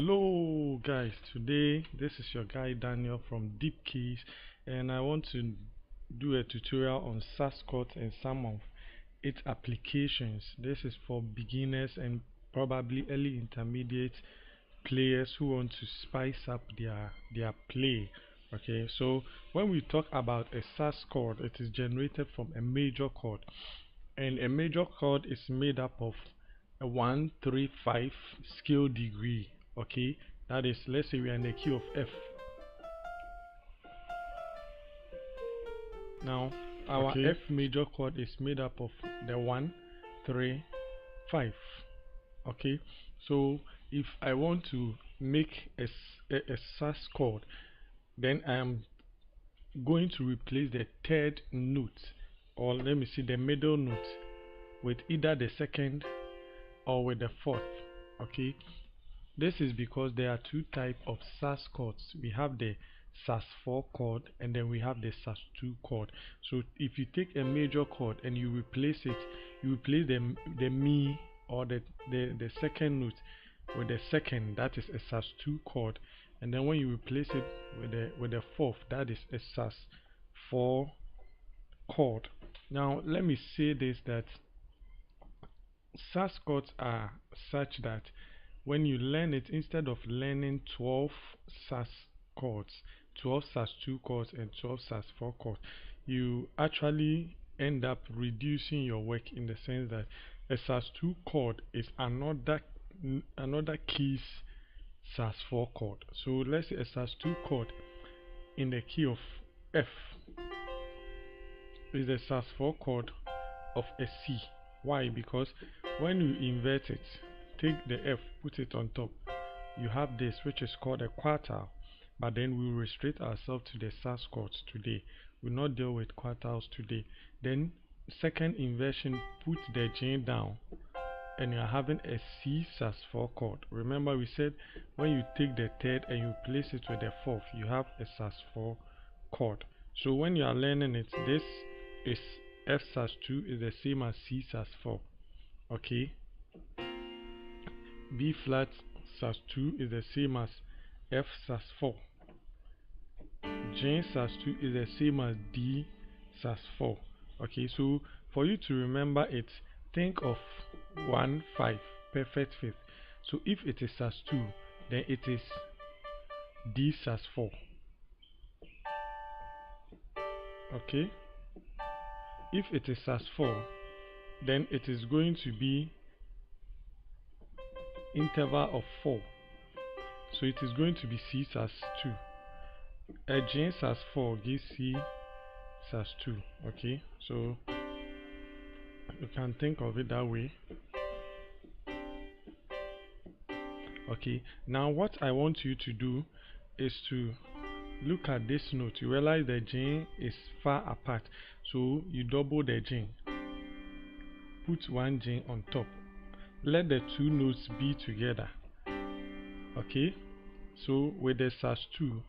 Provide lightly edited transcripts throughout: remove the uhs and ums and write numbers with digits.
Hello guys, today this is your guy Daniel from Deep Keys, and I want to do a tutorial on Sus4 and some of its applications. This is for beginners and probably early intermediate players who want to spice up their play. Okay, so when we talk about a Sus chord, it is generated from a major chord, and a major chord is made up of a 1, 3, 5 scale degree. Okay, that is, let's say we are in the key of F. Now our F major chord is made up of the 1, 3, 5. Okay, so if I want to make a Sus chord, then I am going to replace the third note, or let me see, the middle note, with either the second or with the fourth. Okay, this is because there are two types of Sus chords. We have the Sus4 chord and then we have the Sus2 chord. So if you take a major chord and you replace it, you replace the mi or the second note with the second, that is a Sus2 chord, and then when you replace it with the fourth, that is a Sus4 chord. Now let me say this, that Sus chords are such that when you learn it, instead of learning 12 Sus chords, 12 Sus2 chords and 12 Sus4 chords, you actually end up reducing your work, in the sense that a Sus2 chord is another key's Sus4 chord. So let's say a Sus2 chord in the key of F is the Sus4 chord of a C. Why? Because when you invert it, take the F, put it on top, you have this, which is called a quartile. But then we will restrict ourselves to the Sus chords today. We will not deal with quartiles today. Then second inversion, put the J down, and you are having a C Sus4 chord. Remember we said when you take the third and you place it with the fourth, you have a Sus4 chord. So when you are learning it, this is F Sus2 is the same as C Sus4. Okay, B flat Sus2 is the same as F Sus4. J Sus2 is the same as D Sus4. Okay, so for you to remember it, think of 1, 5, perfect fifth. So if it is Sus2, then it is D Sus4. Okay, if it is Sus4, then it is going to be interval of 4. So it is going to be C Sus2. A J Sus4 gives C Sus2. Okay, so you can think of it that way. Okay, now what I want you to do is to look at this note. You realize the J is far apart, so you double the J, put one J on top, let the two notes be together. Okay, so with the Sus2,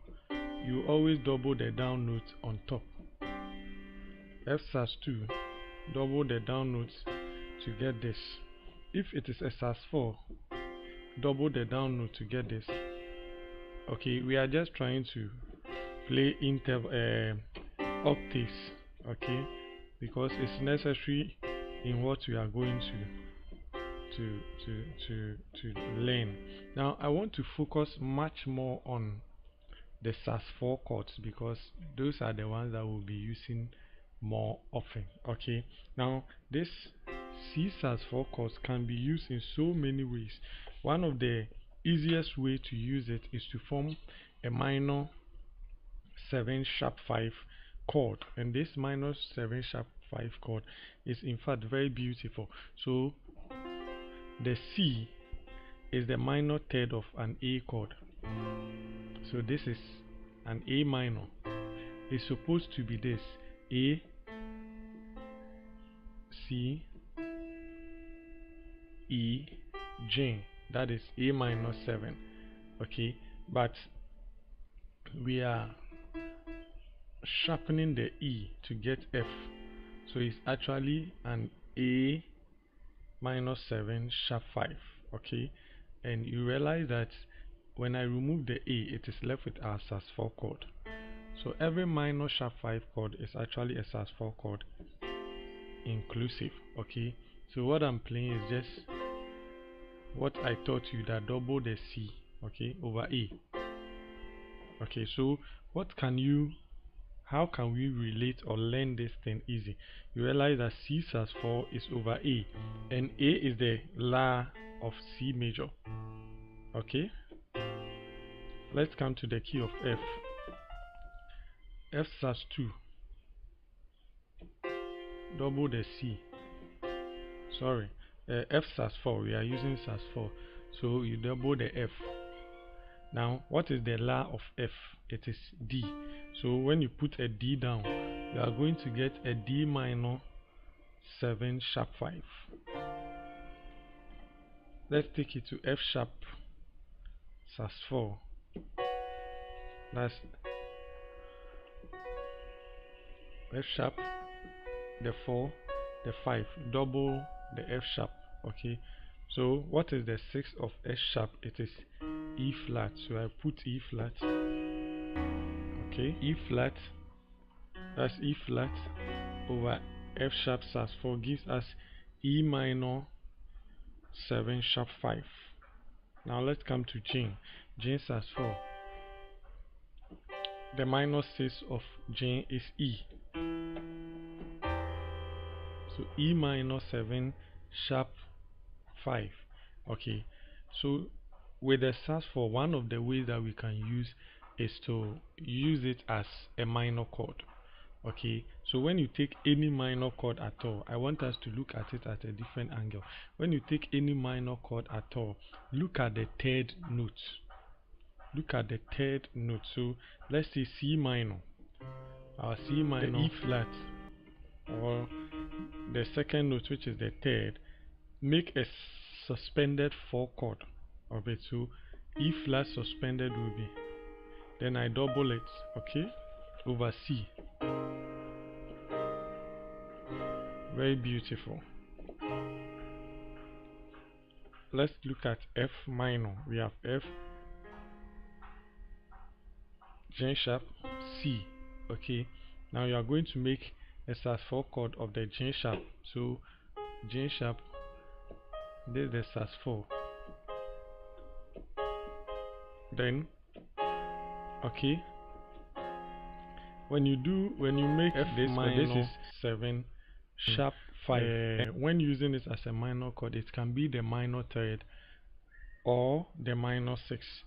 you always double the down note on top. F Sus2, double the down notes to get this. If it is a Sus4, double the down note to get this. Okay, we are just trying to play octaves, okay, because it's necessary in what we are going to learn. Now I want to focus much more on the Sus4 chords, because those are the ones that we'll be using more often. Okay, now this C Sus4 chords can be used in so many ways. One of the easiest way to use it is to form a minor 7 sharp 5 chord, and this minor 7 sharp 5 chord is in fact very beautiful. So the C is the minor third of an A chord. So this is an A minor. It's supposed to be this: A, C, E, J. That is A minor 7. Okay, but we are sharpening the E to get F, so it's actually an A minor 7 sharp 5. Okay, and you realize that when I remove the A, it is left with our Sus4 chord. So every minor sharp 5 chord is actually a Sus4 chord inclusive. Okay, so what I'm playing is just what I taught you, that double the C, okay, over A. Okay, so how can we relate or learn this thing easy? You realize that C Sus4 is over A, and A is the La of C major. Okay, let's come to the key of F. F Sus2, double the C. Sorry, F Sus4, we are using Sus4, so you double the F. Now, what is the La of F? It is D. So when you put a D down, you are going to get a D minor 7 sharp 5. Let's take it to F sharp Sus4. That's F sharp, the 4, the 5, double the F sharp. Okay, so what is the 6 of F sharp? It is E flat, so I put E flat. Okay, E flat, that's E flat over F sharp Sus4 gives us E minor 7 sharp 5. Now let's come to G. G Sus4. The minor 6 of G is E. So E minor 7 sharp 5. Okay, so with the Sus4, one of the ways that we can use is to use it as a minor chord. Okay, so when you take any minor chord at all, I want us to look at it at a different angle. When you take any minor chord at all, look at the third note. Look at the third note. So let's say C minor. Our C minor, the E flat, or the second note, which is the third, make a suspended 4 chord of it. So E flat suspended will be, then I double it, okay, over C. Very beautiful. Let's look at F minor. We have F, G sharp, C. Okay, now you are going to make a Sus4 chord of the G sharp. So G sharp, this is the Sus4. Then, okay, when you make F this minor, this is 7 sharp 5. When using it as a minor chord, it can be the minor third or the minor 6.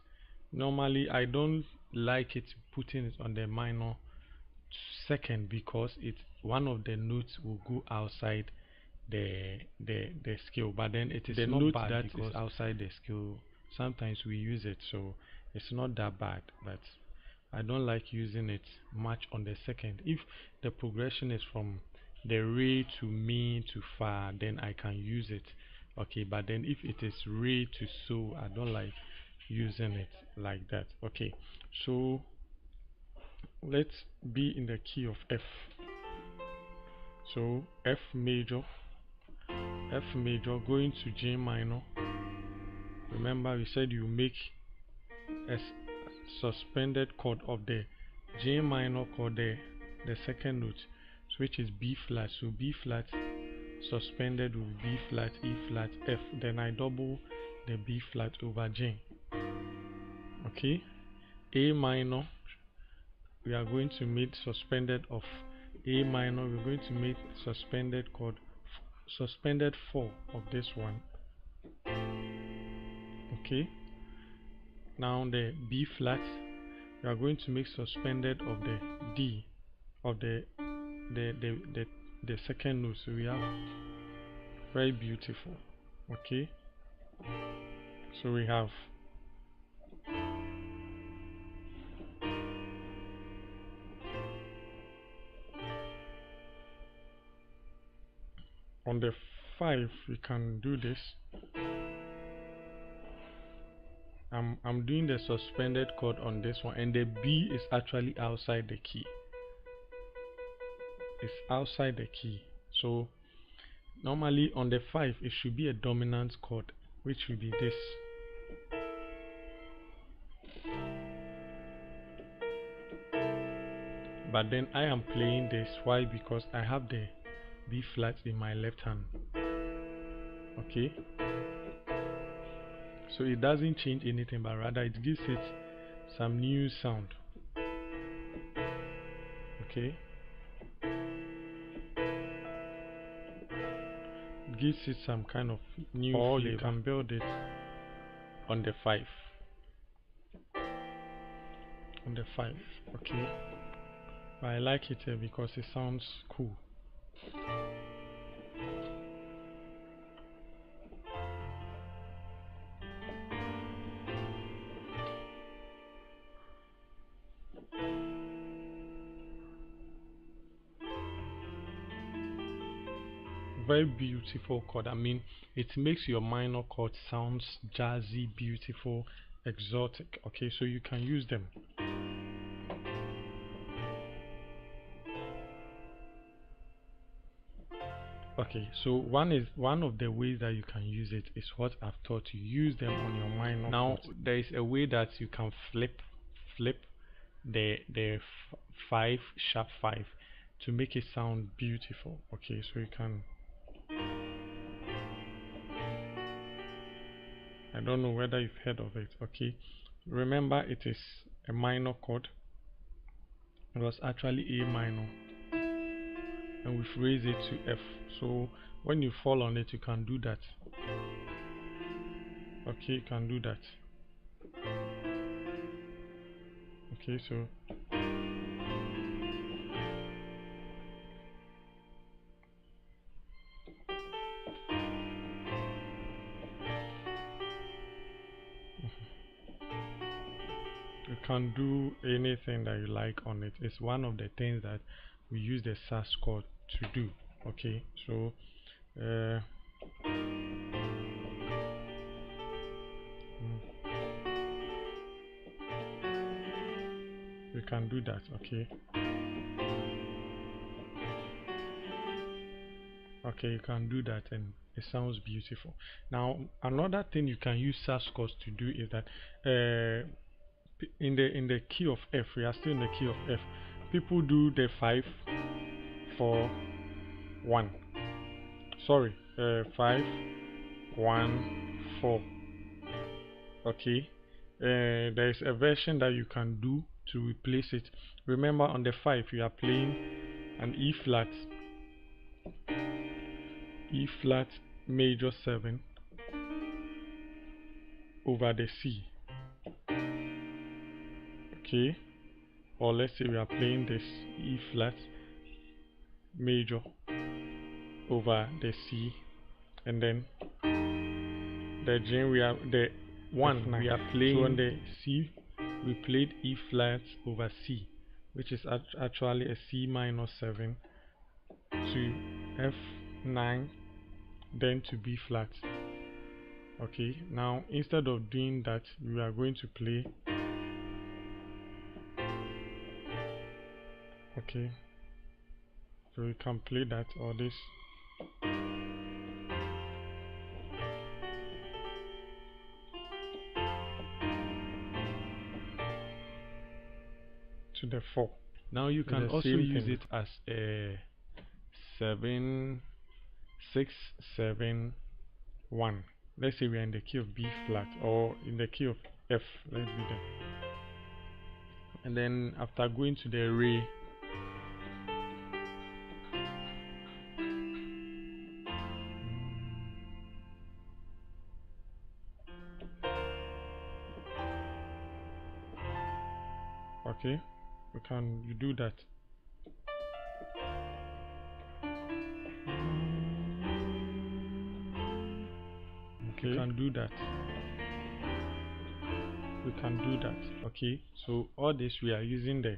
Normally, I don't like it putting it on the minor second because one of the notes will go outside the scale, but then it is not bad that is outside the scale. Sometimes we use it, so it's not that bad, but I don't like using it much on the second. If the progression is from the re to mi to fa, then I can use it. Okay, but then if it is re to so, I don't like using it like that. Okay, so let's be in the key of F. So F major going to G minor. Remember we said you make a suspended chord of the G minor chord there, the second note, which is B flat. So B flat suspended with B flat, E flat, F. Then I double the B flat over G. Okay, A minor, we are going to make suspended of A minor. We're going to make suspended chord, suspended 4 of this one. Okay, now the B flat, we are going to make suspended of the D of the second note. So we have very beautiful. Okay, so we have on the 5 we can do this. I'm doing the suspended chord on this one, and the B is actually outside the key. It's outside the key. So normally on the 5 it should be a dominant chord, which will be this. but then I am playing this. Why? Because I have the B flat in my left hand. Okay, so it doesn't change anything, but rather it gives it some new sound. Okay, it gives it some kind of new flavor. You can build it on the 5. On the 5, okay. But I like it here because it sounds cool. Very beautiful chord. I mean, it makes your minor chord sounds jazzy, beautiful, exotic. Okay, so you can use them. Okay, so one of the ways that you can use it is what I've taught you. Use them on your minor. Now there is a way that you can flip the 5 sharp 5 to make it sound beautiful. Okay, so you can. I don't know whether you've heard of it. Okay, remember it is a minor chord. It was actually A minor, and we've raised it to F. So when you fall on it, you can do that. Okay, you can do that. Okay, so you can do anything that you like on it. It's one of the things that we use the Sus chord to do. Okay, so you can do that. Okay, you can do that, and it sounds beautiful. Now another thing you can use Sus chords to do is that in the key of F, we are still in the key of F. People do the 5 4 1. Sorry, 5 1 4. Okay, there is a version that you can do to replace it. Remember, on the 5 you are playing an E flat major 7 over the C. Okay, or let's say we are playing this E flat major over the C, and then the G we are the 1 we are playing. So on the C we played E flat over C, which is actually a C minor 7 to F9, then to B flat. Okay, now instead of doing that, we are going to play. Okay, so we can play that or this. To the 4. Now you can also use it as a 7 6 7 1. Let's say we are in the key of B flat or in the key of F. Let's do that. And then after going to the re, okay, you do that. Okay, you can do that. We can do that. Okay, so all this we are using the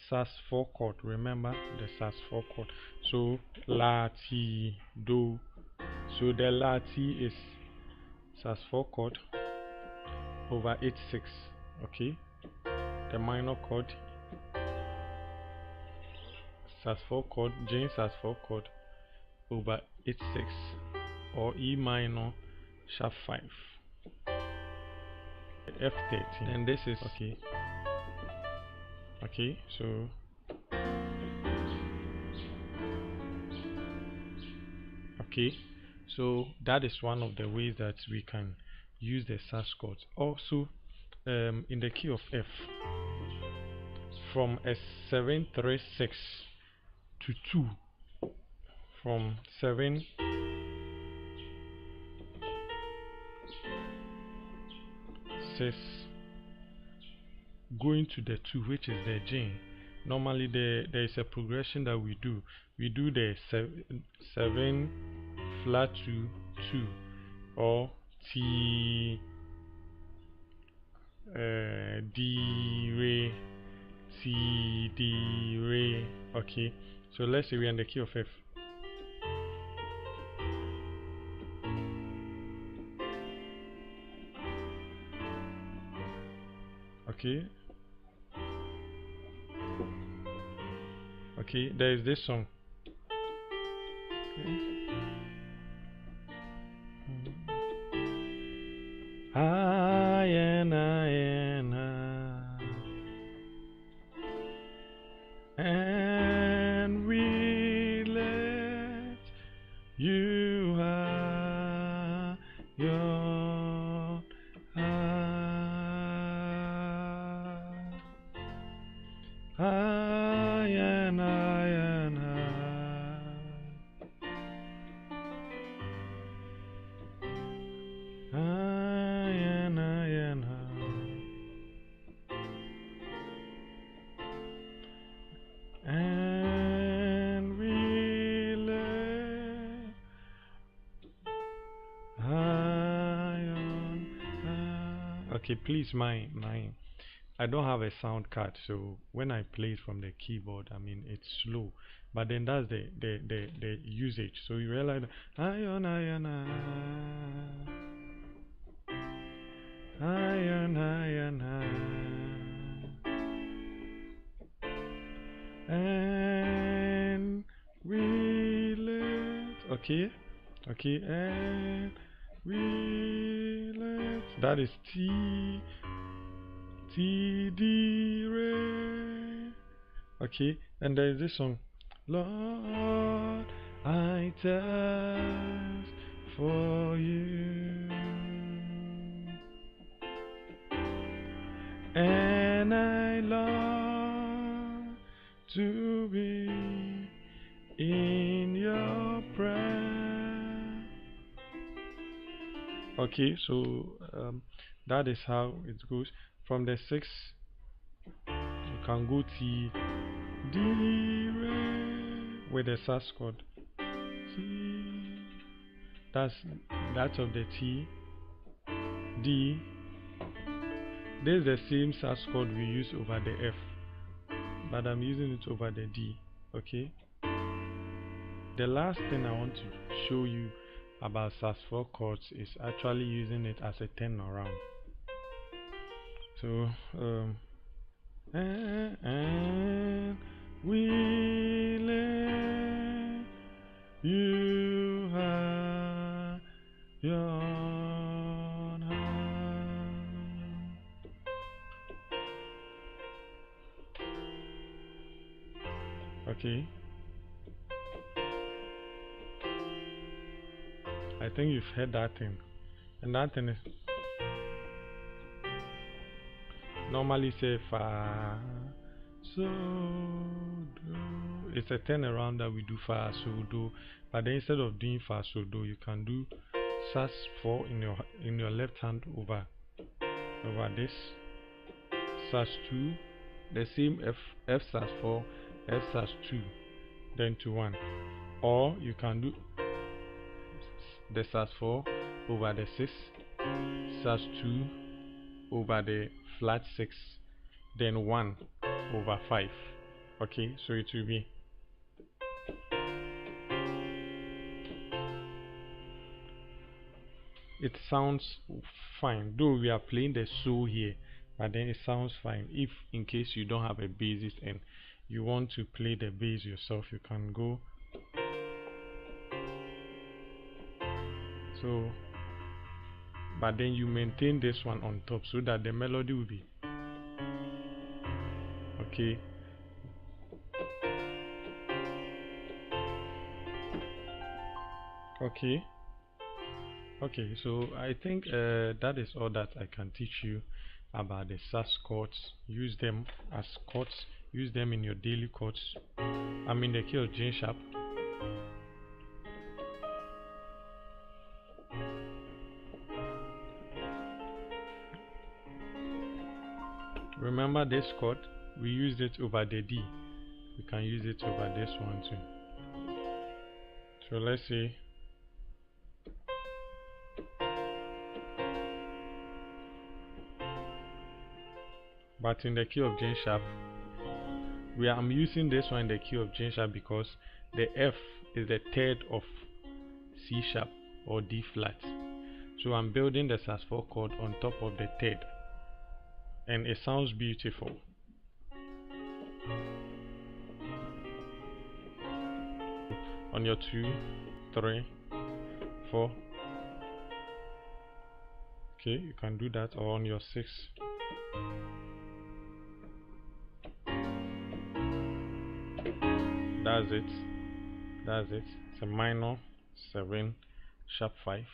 Sus4 chord. Remember the Sus4 chord. So La, Ti, Do. So the La, Ti is Sus4 chord over 8 6. Okay, the minor chord Sus4 chord, J Sus4 chord over 8 6, or E minor sharp 5. F13, and this is okay. Okay, so Okay, so that is one of the ways that we can use the Sus chords. Also, in the key of F, from a 7-3-6 to 2, from 7 6 going to the 2, which is the G. Normally there is a progression that we do. We do the 7 flat to 2, or T, D, Re, C, D, Re. Okay, so let's say we are in the key of F. Okay, okay, there is this song. Okay. I and we let you have your I and we let okay, please mine. I don't have a sound card, so when I play it from the keyboard, I mean it's slow. But then that's the usage. So you realize iron, and we let okay, and we let that is T D Re. Okay, and there is this song, Lord, I thirst for you, and I long to be in your presence. Okay, so that is how it goes. From the 6, you can go T, D, Re with the Sus chord. T, that's of the T, D. This is the same Sus chord we use over the F, but I'm using it over the D. Okay. The last thing I want to show you about Sus4 chords is actually using it as a turnaround. So and we let you have your hand. Okay, I think you've heard that thing, and that thing is normally say fa, so, do. It's a turnaround that we do fa, so, do. But then instead of doing fa, so, do, you can do Sus4 in your left hand over this, Sus2, the same F Sus4, F Sus2, then to 1. Or you can do the Sus4 over the 6, Sus2 over the flat 6, then 1 over 5. Okay, so it will be it sounds fine, though we are playing the so here, but then it sounds fine. If in case you don't have a bassist and you want to play the bass yourself, you can go so, but then you maintain this one on top so that the melody will be okay. Okay. Okay, so I think that is all that I can teach you about the Sus chords. Use them as chords. Use them in your daily chords. I'm in the key of G sharp. Remember this chord? We used it over the D. We can use it over this one too. So let's say but in the key of G sharp, I'm using this one in the key of G sharp because the F is the third of C sharp or D flat. So I'm building the Sus4 chord on top of the third, and it sounds beautiful. On your 2, 3, 4. Okay, you can do that, or on your 6. That's it. It's a minor 7 sharp 5.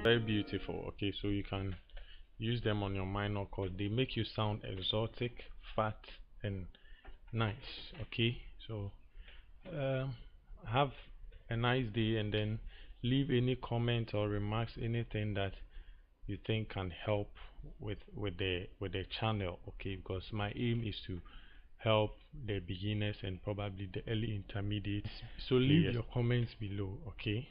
Very beautiful. Okay, so you can use them on your minor chord. They make you sound exotic, fat, and nice. Okay, so have a nice day, and then leave any comment or remarks, anything that you think can help with the channel. Okay, because my aim is to help the beginners and probably the early intermediates. So leave your comments below. Okay.